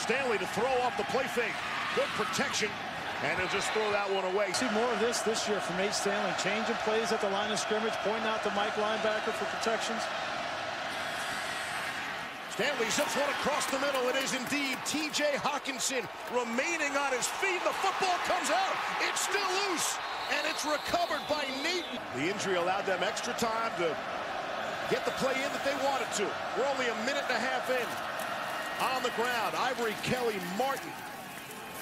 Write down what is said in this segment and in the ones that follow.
Stanley to throw off the play fake. Good protection, and he'll just throw that one away. See more of this year from Nate Stanley. Changing plays at the line of scrimmage, pointing out the Mike linebacker for protections. Stanley zips one across the middle. It is indeed T.J. Hawkinson remaining on his feet. The football comes out. It's still loose, and it's recovered by Nate. The injury allowed them extra time to get the play in that they wanted to. We're only a minute and a half in. On the ground, Ivory Kelly Martin,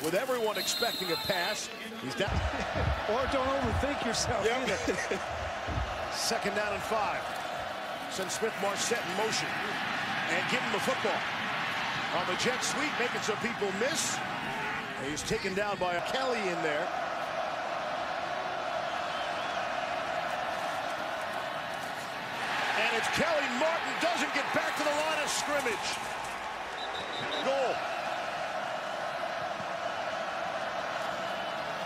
with everyone expecting a pass. He's down. Or don't overthink yourself either. Second down and 5. Send Smith-Marset in motion and give him the football. On the jet sweep, making some people miss. He's taken down by a Kelly in there. And it's Kelly. Martin doesn't get back to the line of scrimmage. Goal.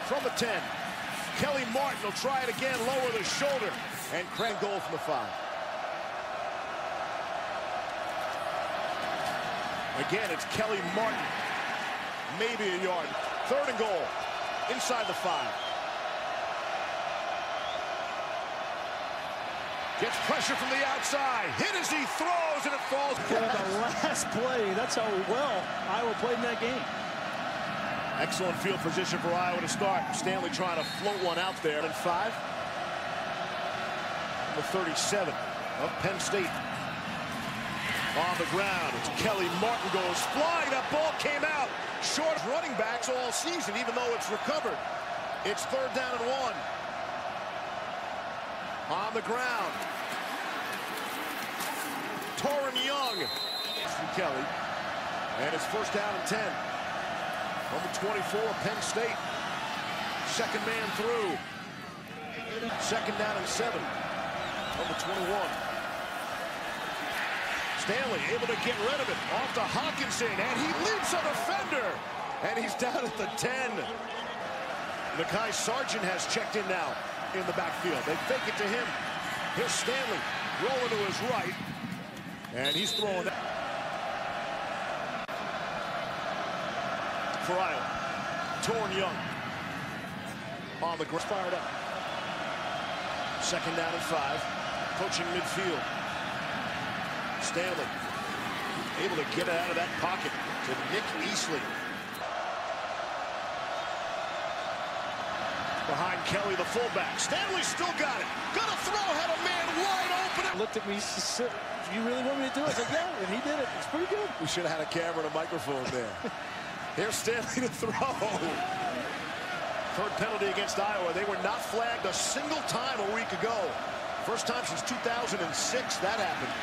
From the 10. Kelly Martin will try it again, lower the shoulder, and crank goal from the 5. Again, it's Kelly Martin. Maybe a yard. 3rd and goal. Inside the 5. Gets pressure from the outside. Hit as he throws, and it falls. For the last play, that's how well Iowa played in that game. Excellent field position for Iowa to start. Stanley trying to float one out there. And 5. Number 37 of Penn State. On the ground, it's Kelly Martin goes flying. That ball came out. Short running backs all season, even though it's recovered. It's 3rd down and 1. On the ground. Torrin Young from Kelly. And it's 1st down and 10. Number 24, Penn State. Second man through. 2nd down and 7. Number 21. Stanley able to get rid of it. Off to Hawkinson, and he leaps a defender. And he's down at the 10. Nakai Sargent has checked in now in the backfield. They fake it to him. Here's Stanley rolling to his right. And he's throwing that. For Iowa. Torrin Young. On the ground. Fired up. 2nd down and 5. Coaching midfield. Stanley able to get it out of that pocket to Nick Easley. Behind Kelly, the fullback. Stanley still got it. Gonna throw, had a man wide open. Looked at me, said, "You really want me to do it?" I said, "Yeah," and he did it. It's pretty good. We should have had a camera and a microphone there. Here's Stanley to throw. 3rd penalty against Iowa. They were not flagged a single time a week ago. First time since 2006 that happened.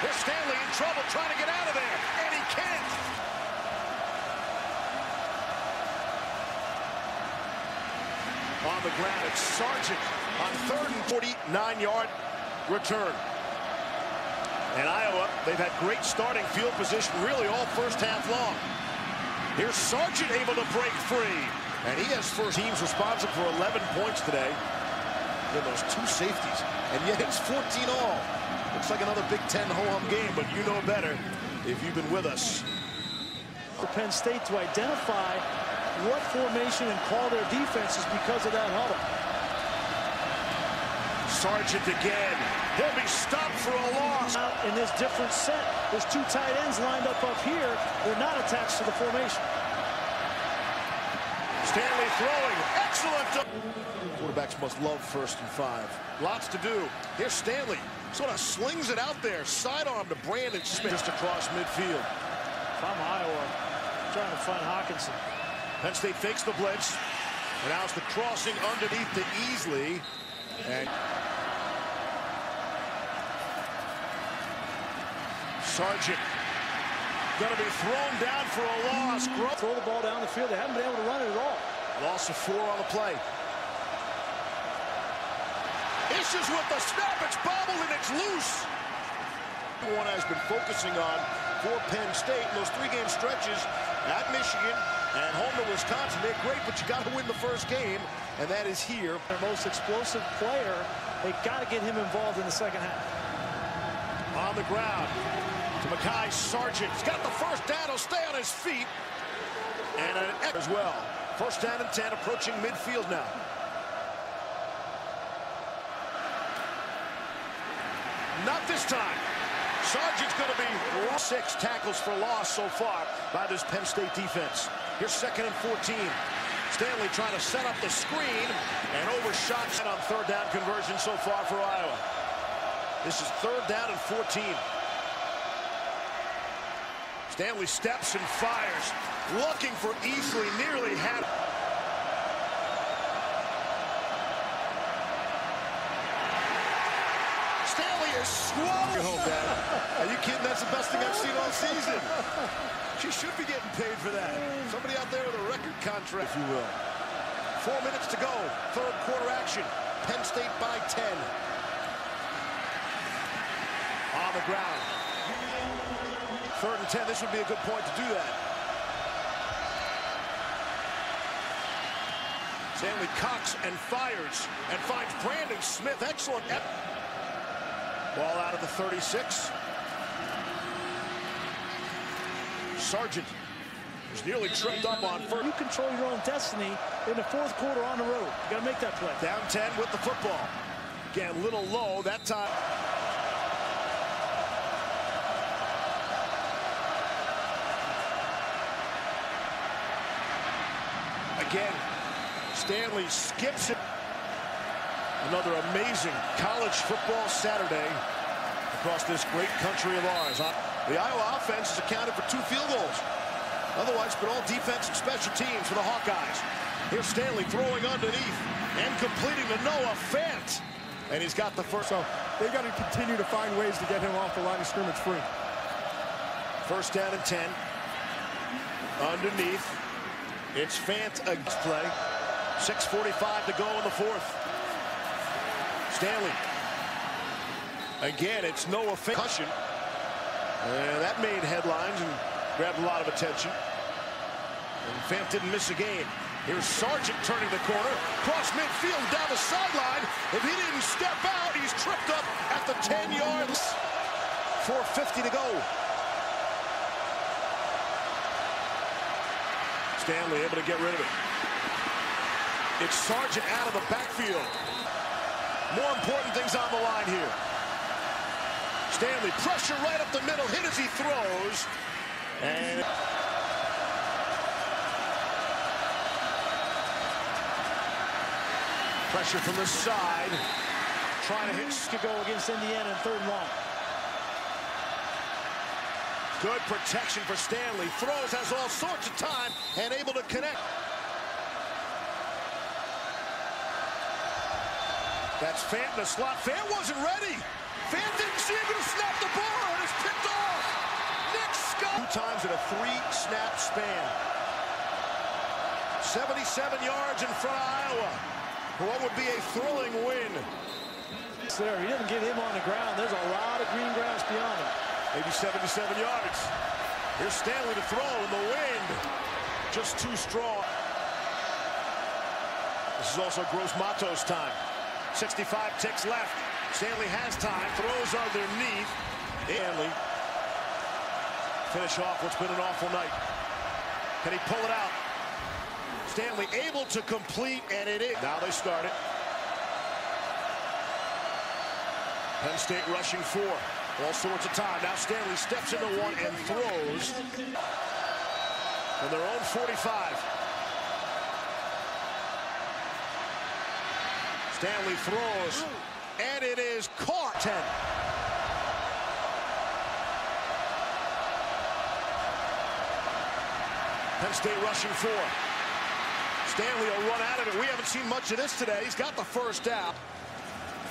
Here's Stanley in trouble, trying to get out of there, and he can't. On the ground, it's Sargent on 3rd and 49-yard return. And Iowa, they've had great starting field position really all first half long. Here's Sargent able to break free, and he has first teams responsible for 11 points today. In those 2 safeties, and yet it's 14 all. Looks like another Big Ten ho-hum game, but you know better if you've been with us. For Penn State to identify what formation and call their defenses because of that huddle. Sargent again. He'll be stopped for a loss. In this different set, there's 2 tight ends lined up here. They're not attached to the formation. Stanley throwing. Excellent. Quarterbacks must love 1st and 5. Lots to do. Here's Stanley. Sort of slings it out there. Sidearm to Brandon Smith just across midfield. From Iowa, trying to find Hawkinson. Penn State fakes the blitz. And now it's the crossing underneath to Easley. And Sargent going to be thrown down for a loss. Throw the ball down the field. They haven't been able to run it at all. Loss of 4 on the play. Issues with the snap. It's bobbled and it's loose. One has been focusing on for Penn State in those 3-game stretches at Michigan and home to Wisconsin. They're great, but you got to win the first game, and that is here. Their most explosive player. They got to get him involved in the second half. On the ground. To Makai Sargent. He's got the first down. He'll stay on his feet. And an as well. First down and 10, approaching midfield now. Not this time. Sargent's going to be 6 tackles for loss so far by this Penn State defense. Here's 2nd and 14. Stanley trying to set up the screen and overshot on 3rd down conversion so far for Iowa. This is 3rd down and 14. Stanley steps and fires, looking for easily, nearly had it. Stanley is swallowed. Home, Dad. Are you kidding? That's the best thing I've seen all season. She should be getting paid for that. Somebody out there with a record contract, if you will. 4 minutes to go. 3rd quarter action. Penn State by 10. On the ground. 3rd and 10. This would be a good point to do that. Stanley cocks and fires and finds Brandon Smith. Excellent. Ball out of the 36. Sargent was nearly tripped up on first. You control your own destiny in the 4th quarter on the road. You got to make that play. Down 10 with the football. Again, a little low that time. Again, Stanley skips it. Another amazing college football Saturday across this great country of ours. The Iowa offense has accounted for 2 field goals. Otherwise, it's been all defense and special teams for the Hawkeyes. Here's Stanley throwing underneath and completing to Noah Fant. And he's got the first. So they've got to continue to find ways to get him off the line of scrimmage free. 1st down and 10. Underneath. It's Fant against play. 6:45 to go in the 4th. Stanley. Again, it's Noah Fant. Concussion. And that made headlines and grabbed a lot of attention. And Fant didn't miss a game. Here's Sargent turning the corner. Cross midfield down the sideline. If he didn't step out, he's tripped up at the 10 yards. 4:50 to go. Stanley able to get rid of it. It's Sargent out of the backfield. More important things on the line here. Stanley, pressure right up the middle, hit as he throws. And pressure from the side. Trying to hit To go against Indiana in 3rd and long. Good protection for Stanley. Throws, has all sorts of time, and able to connect. That's Fant in the slot. Fant wasn't ready. Fant didn't see him going to snap the ball, and it's picked off. Nick Scott. 2 times in a 3-snap span. 77 yards in front of Iowa for what would be a thrilling win. There, he didn't get him on the ground. There's a lot of green grass beyond him. Maybe 77 yards. Here's Stanley to throw in the wind. Just too strong. This is also Gross Matos time. 65 ticks left. Stanley has time. Throws underneath. Stanley. Finish off what's been an awful night. Can he pull it out? Stanley able to complete, and it is. Now they start it. Penn State rushing 4. All sorts of time. Now Stanley steps into one and throws from their own 45. Stanley throws, and it is caught. 10. Penn State rushing 4. Stanley will run out of it. We haven't seen much of this today. He's got the first down.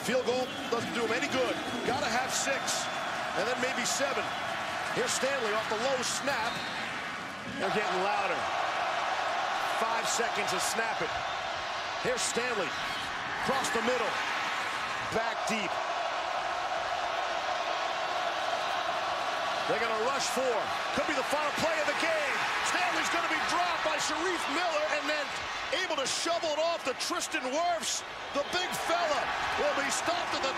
Field goal doesn't do him any good. Got to have 6, and then maybe 7. Here's Stanley off the low snap. They're getting louder. 5 seconds to snap it. Here's Stanley. Across the middle. Back deep. They're going to rush 4. Could be the final play of the game. Stanley's going to be dropped by Shareef Miller and then able to shovel it off to Tristan Wirfs. The big fella will be stopped at the